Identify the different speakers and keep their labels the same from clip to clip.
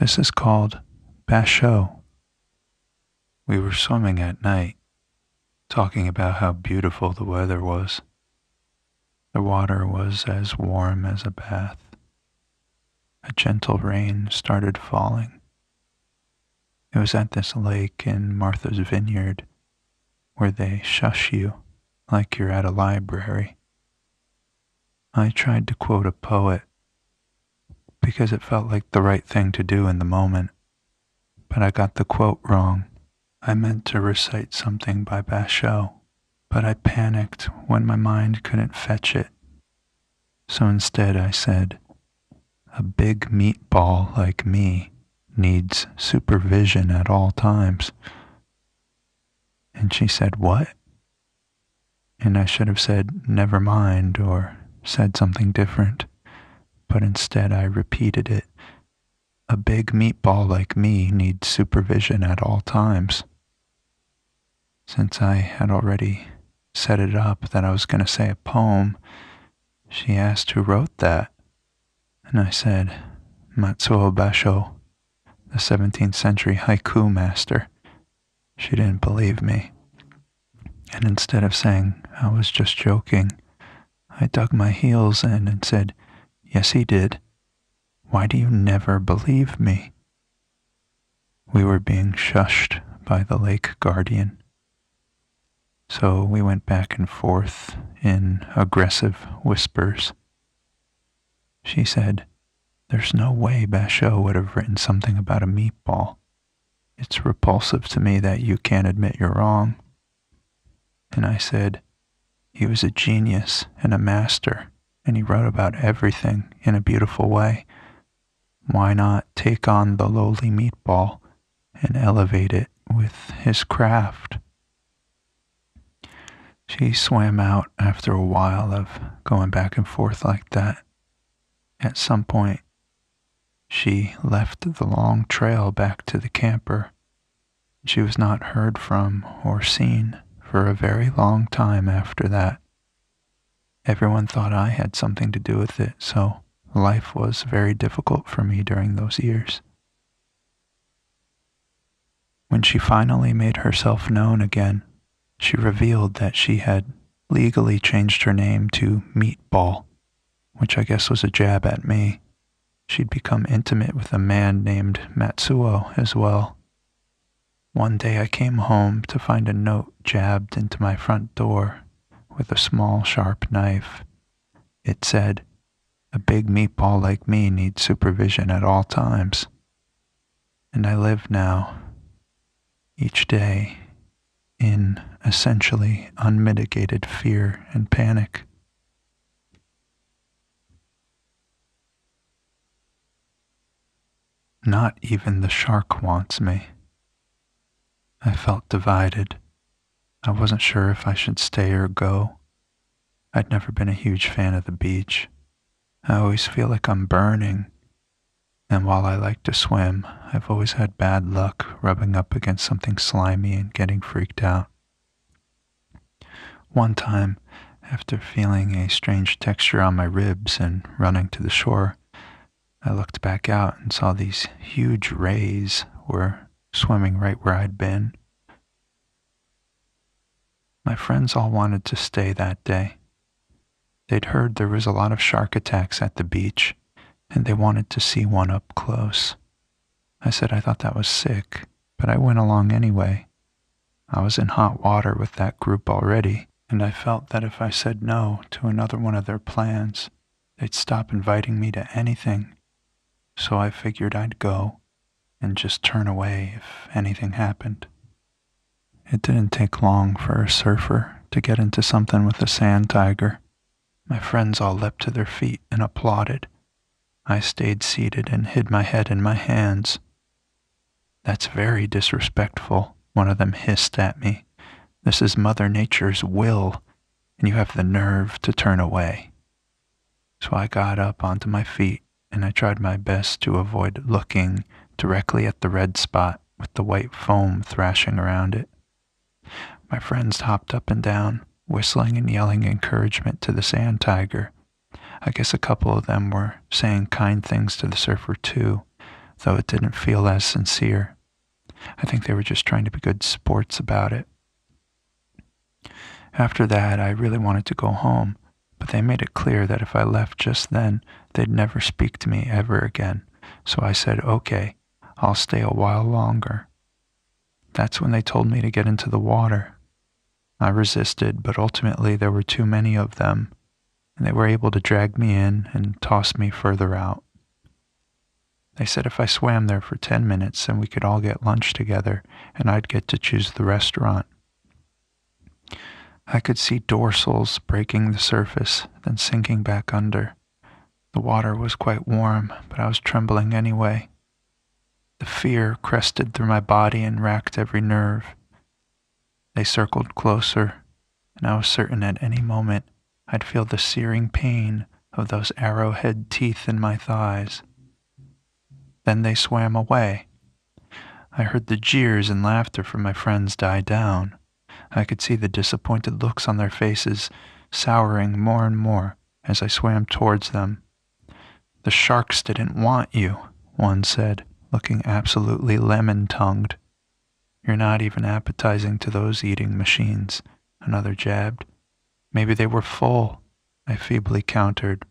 Speaker 1: This is called Basho. We were swimming at night, talking about how beautiful the weather was. The water was as warm as a bath. A gentle rain started falling. It was at this lake in Martha's Vineyard where they shush you like you're at a library. I tried to quote a poet because it felt like the right thing to do in the moment, but I got the quote wrong. I meant to recite something by Basho, but I panicked when my mind couldn't fetch it. So instead I said, "A big meatball like me needs supervision at all times." And she said, "What?" And I should have said, "Never mind," or said something different, but instead I repeated it. "A big meatball like me needs supervision at all times." Since I had already set it up that I was going to say a poem, she asked who wrote that, and I said, "Matsuo Basho, the 17th century haiku master." She didn't believe me, and instead of saying I was just joking, I dug my heels in and said, "Yes, he did. Why do you never believe me?" We were being shushed by the lake guardian. So we went back and forth in aggressive whispers. She said, "There's no way Basho would have written something about a meatball. It's repulsive to me that you can't admit you're wrong." And I said, "He was a genius and a master, and he wrote about everything in a beautiful way. Why not take on the lowly meatball and elevate it with his craft?" She swam out after a while of going back and forth like that. At some point, she left the long trail back to the camper. She was not heard from or seen for a very long time after that. Everyone thought I had something to do with it, so life was very difficult for me during those years. When she finally made herself known again, she revealed that she had legally changed her name to Meatball, which I guess was a jab at me. She'd become intimate with a man named Matsuo as well. One day I came home to find a note jabbed into my front door with a small, sharp knife. It said, "A big meatball like me needs supervision at all times." And I live now, each day, in essentially unmitigated fear and panic. Not even the shark wants me. I felt divided. I wasn't sure if I should stay or go. I'd never been a huge fan of the beach. I always feel like I'm burning, and while I like to swim, I've always had bad luck rubbing up against something slimy and getting freaked out. One time, after feeling a strange texture on my ribs and running to the shore, I looked back out and saw these huge rays were swimming right where I'd been. My friends all wanted to stay that day. They'd heard there was a lot of shark attacks at the beach, and they wanted to see one up close. I said I thought that was sick, but I went along anyway. I was in hot water with that group already, and I felt that if I said no to another one of their plans, they'd stop inviting me to anything. So I figured I'd go and just turn away if anything happened. It didn't take long for a surfer to get into something with a sand tiger. My friends all leapt to their feet and applauded. I stayed seated and hid my head in my hands. "That's very disrespectful," one of them hissed at me. "This is Mother Nature's will, and you have the nerve to turn away." So I got up onto my feet, and I tried my best to avoid looking directly at the red spot with the white foam thrashing around it. My friends hopped up and down, whistling and yelling encouragement to the sand tiger. I guess a couple of them were saying kind things to the surfer too, though it didn't feel as sincere. I think they were just trying to be good sports about it. After that, I really wanted to go home, but they made it clear that if I left just then, they'd never speak to me ever again. So I said, okay, I'll stay a while longer. That's when they told me to get into the water. I resisted, but ultimately there were too many of them, and they were able to drag me in and toss me further out. They said if I swam there for 10 minutes, then we could all get lunch together, and I'd get to choose the restaurant. I could see dorsals breaking the surface, then sinking back under. The water was quite warm, but I was trembling anyway. The fear crested through my body and racked every nerve. They circled closer, and I was certain at any moment I'd feel the searing pain of those arrowhead teeth in my thighs. Then they swam away. I heard the jeers and laughter from my friends die down. I could see the disappointed looks on their faces souring more and more as I swam towards them. "The sharks didn't want you," one said, looking absolutely lemon-tongued. "You're not even appetizing to those eating machines," another jabbed. "Maybe they were full," I feebly countered.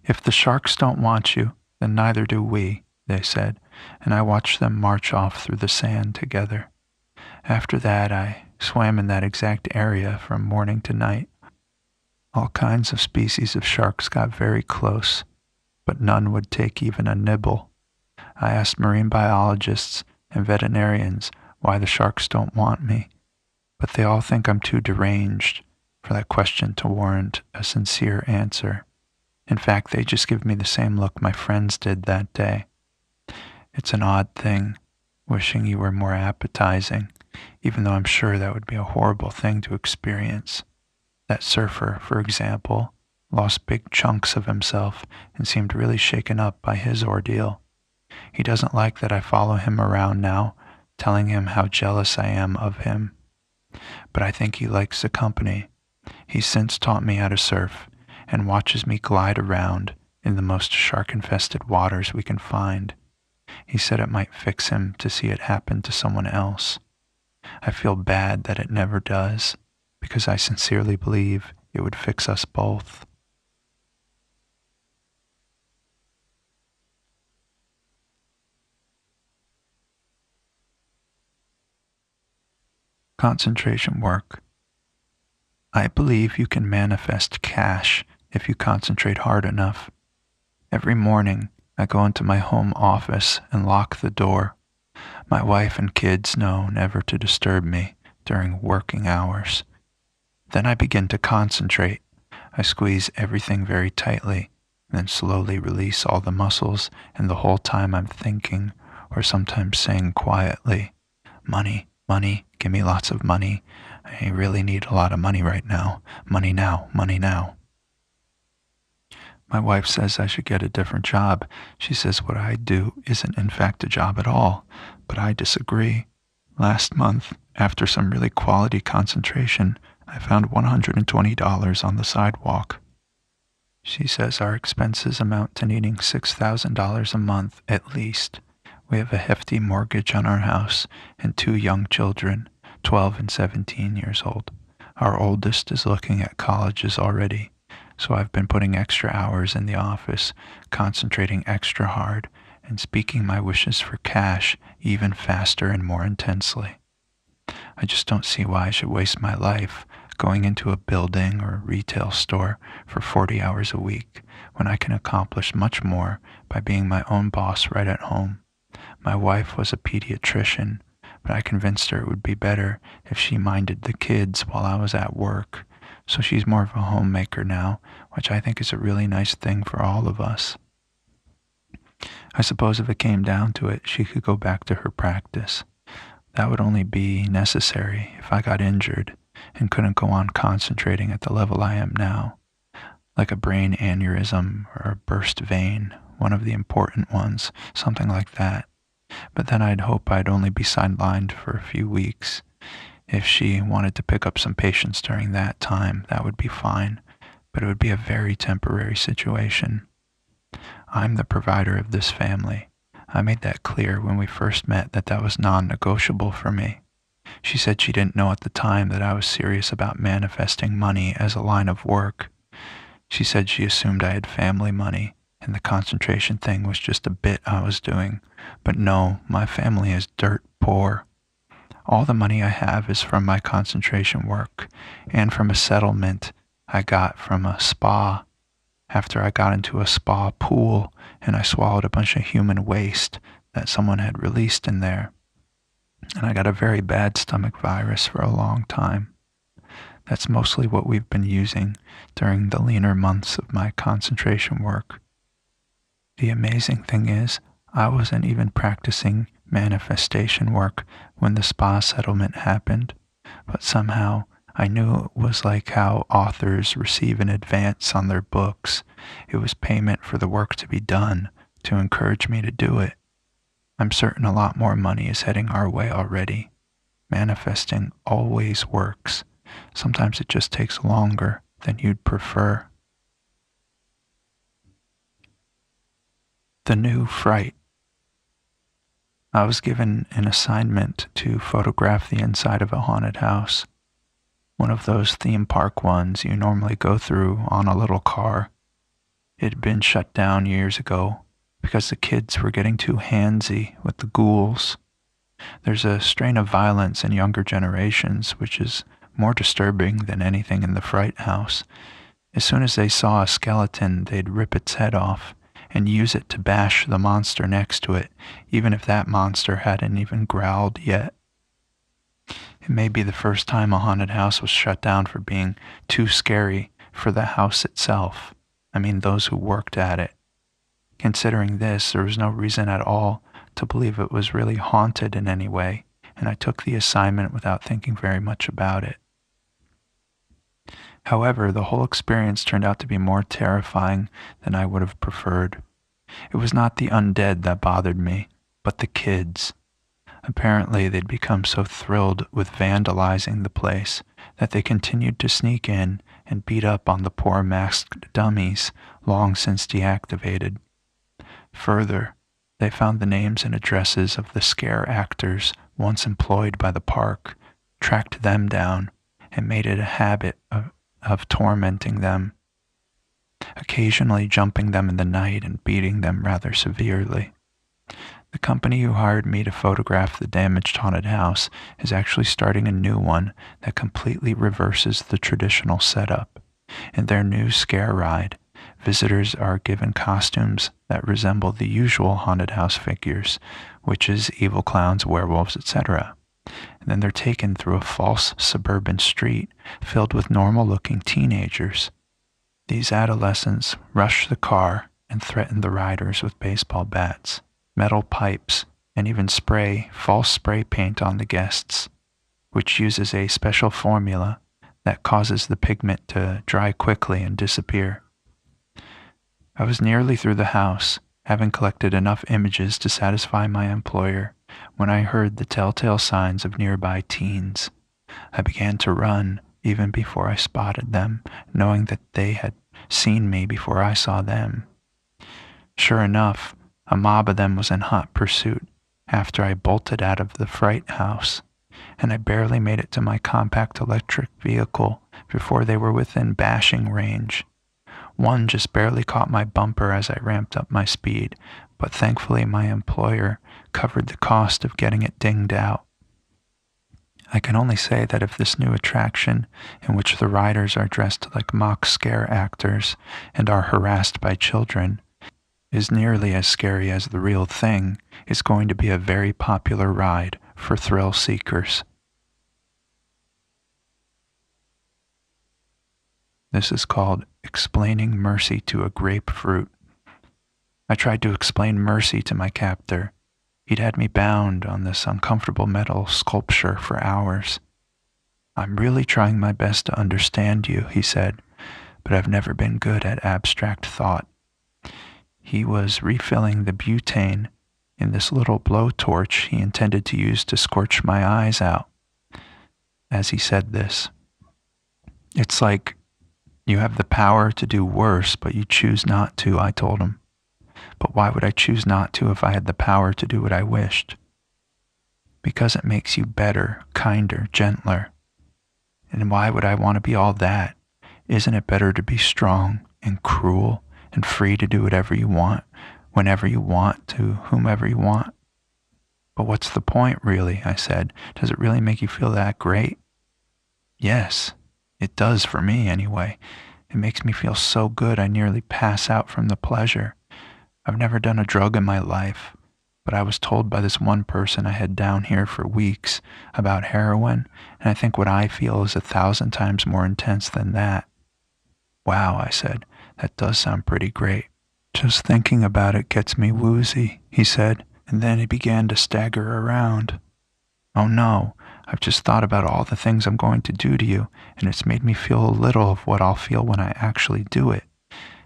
Speaker 1: "If the sharks don't want you, then neither do we," they said, and I watched them march off through the sand together. After that, I swam in that exact area from morning to night. All kinds of species of sharks got very close, but none would take even a nibble. I asked marine biologists and veterinarians why the sharks don't want me, but they all think I'm too deranged for that question to warrant a sincere answer. In fact, they just give me the same look my friends did that day. It's an odd thing, wishing you were more appetizing, even though I'm sure that would be a horrible thing to experience. That surfer, for example, lost big chunks of himself and seemed really shaken up by his ordeal. He doesn't like that I follow him around now, telling him how jealous I am of him. But I think he likes the company. He's since taught me how to surf and watches me glide around in the most shark-infested waters we can find. He said it might fix him to see it happen to someone else. I feel bad that it never does, because I sincerely believe it would fix us both. Concentration work. I believe you can manifest cash if you concentrate hard enough. Every morning, I go into my home office and lock the door. My wife and kids know never to disturb me during working hours. Then I begin to concentrate. I squeeze everything very tightly, then slowly release all the muscles, and the whole time I'm thinking, or sometimes saying quietly, "Money, money, give me lots of money. I really need a lot of money right now. Money now, money now." My wife says I should get a different job. She says what I do isn't in fact a job at all, but I disagree. Last month, after some really quality concentration, I found $120 on the sidewalk. She says our expenses amount to needing $6,000 a month at least. We have a hefty mortgage on our house and 2 young children, 12 and 17 years old. Our oldest is looking at colleges already, so I've been putting extra hours in the office, concentrating extra hard, and speaking my wishes for cash even faster and more intensely. I just don't see why I should waste my life going into a building or a retail store for 40 hours a week when I can accomplish much more by being my own boss right at home. My wife was a pediatrician, but I convinced her it would be better if she minded the kids while I was at work, so she's more of a homemaker now, which I think is a really nice thing for all of us. I suppose if it came down to it, she could go back to her practice. That would only be necessary if I got injured and couldn't go on concentrating at the level I am now, like a brain aneurysm or a burst vein, one of the important ones, something like that. But then I'd hope I'd only be sidelined for a few weeks. If she wanted to pick up some patients during that time, that would be fine, but it would be a very temporary situation. I'm the provider of this family. I made that clear when we first met that that was non-negotiable for me. She said she didn't know at the time that I was serious about manifesting money as a line of work. She said she assumed I had family money, and the concentration thing was just a bit I was doing. But no, my family is dirt poor. All the money I have is from my concentration work, and from a settlement I got from a spa after I got into a spa pool and I swallowed a bunch of human waste that someone had released in there. And I got a very bad stomach virus for a long time. That's mostly what we've been using during the leaner months of my concentration work. The amazing thing is, I wasn't even practicing manifestation work when the spa settlement happened, but somehow I knew it was like how authors receive an advance on their books. It was payment for the work to be done to encourage me to do it. I'm certain a lot more money is heading our way already. Manifesting always works. Sometimes it just takes longer than you'd prefer. The new fright. I was given an assignment to photograph the inside of a haunted house. One of those theme park ones you normally go through on a little car. It had been shut down years ago because the kids were getting too handsy with the ghouls. There's a strain of violence in younger generations which is more disturbing than anything in the Fright House. As soon as they saw a skeleton, they'd rip its head off and use it to bash the monster next to it, even if that monster hadn't even growled yet. It may be the first time a haunted house was shut down for being too scary for the house itself. I mean, those who worked at it. Considering this, there was no reason at all to believe it was really haunted in any way, and I took the assignment without thinking very much about it. However, the whole experience turned out to be more terrifying than I would have preferred. It was not the undead that bothered me, but the kids. Apparently, they'd become so thrilled with vandalizing the place that they continued to sneak in and beat up on the poor masked dummies long since deactivated. Further, they found the names and addresses of the scare actors once employed by the park, tracked them down, and made it a habit of tormenting them, occasionally jumping them in the night and beating them rather severely. The company who hired me to photograph the damaged haunted house is actually starting a new one that completely reverses the traditional setup. In their new scare ride, visitors are given costumes that resemble the usual haunted house figures, witches, evil clowns, werewolves, etc. And then they're taken through a false suburban street filled with normal-looking teenagers. These adolescents rush the car and threaten the riders with baseball bats, metal pipes, and even spray false spray paint on the guests, which uses a special formula that causes the pigment to dry quickly and disappear. I was nearly through the house, having collected enough images to satisfy my employer, when I heard the telltale signs of nearby teens. I began to run even before I spotted them, knowing that they had seen me before I saw them. Sure enough, a mob of them was in hot pursuit after I bolted out of the Fright House, and I barely made it to my compact electric vehicle before they were within bashing range. One just barely caught my bumper as I ramped up my speed, but thankfully my employer covered the cost of getting it dinged out. I can only say that if this new attraction, in which the riders are dressed like mock scare actors and are harassed by children, is nearly as scary as the real thing, it's going to be a very popular ride for thrill seekers. This is called explaining mercy to a grapefruit. I tried to explain mercy to my captor. He'd had me bound on this uncomfortable metal sculpture for hours. "I'm really trying my best to understand you," he said, "but I've never been good at abstract thought." He was refilling the butane in this little blowtorch he intended to use to scorch my eyes out. As he said this, "It's like you have the power to do worse, but you choose not to," I told him. but why would I choose not to if I had the power to do what I wished? Because it makes you better, kinder, gentler. And why would I want to be all that? Isn't it better to be strong and cruel and free to do whatever you want, whenever you want, to whomever you want? But what's the point, really? I said. Does it really make you feel that great? Yes, it does for me, anyway. It makes me feel so good I nearly pass out from the pleasure. I've never done a drug in my life, but I was told by this one person I had down here for weeks about heroin, and I think what I feel is 1,000 times more intense than that. Wow, I said, that does sound pretty great. Just thinking about it gets me woozy, he said, and then he began to stagger around. Oh no, I've just thought about all the things I'm going to do to you, and it's made me feel a little of what I'll feel when I actually do it.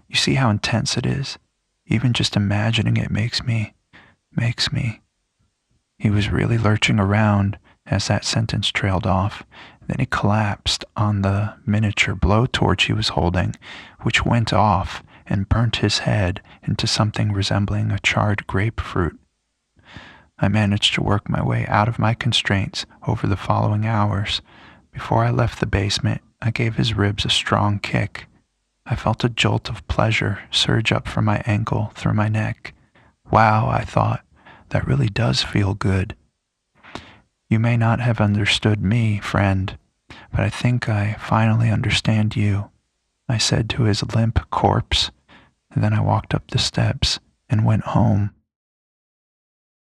Speaker 1: You see how intense it is? Even just imagining it makes me. He was really lurching around as that sentence trailed off. Then he collapsed on the miniature blowtorch he was holding, which went off and burnt his head into something resembling a charred grapefruit. I managed to work my way out of my constraints over the following hours. Before I left the basement, I gave his ribs a strong kick. I felt a jolt of pleasure surge up from my ankle through my neck. Wow, I thought, that really does feel good. You may not have understood me, friend, but I think I finally understand you, I said to his limp corpse, and then I walked up the steps and went home.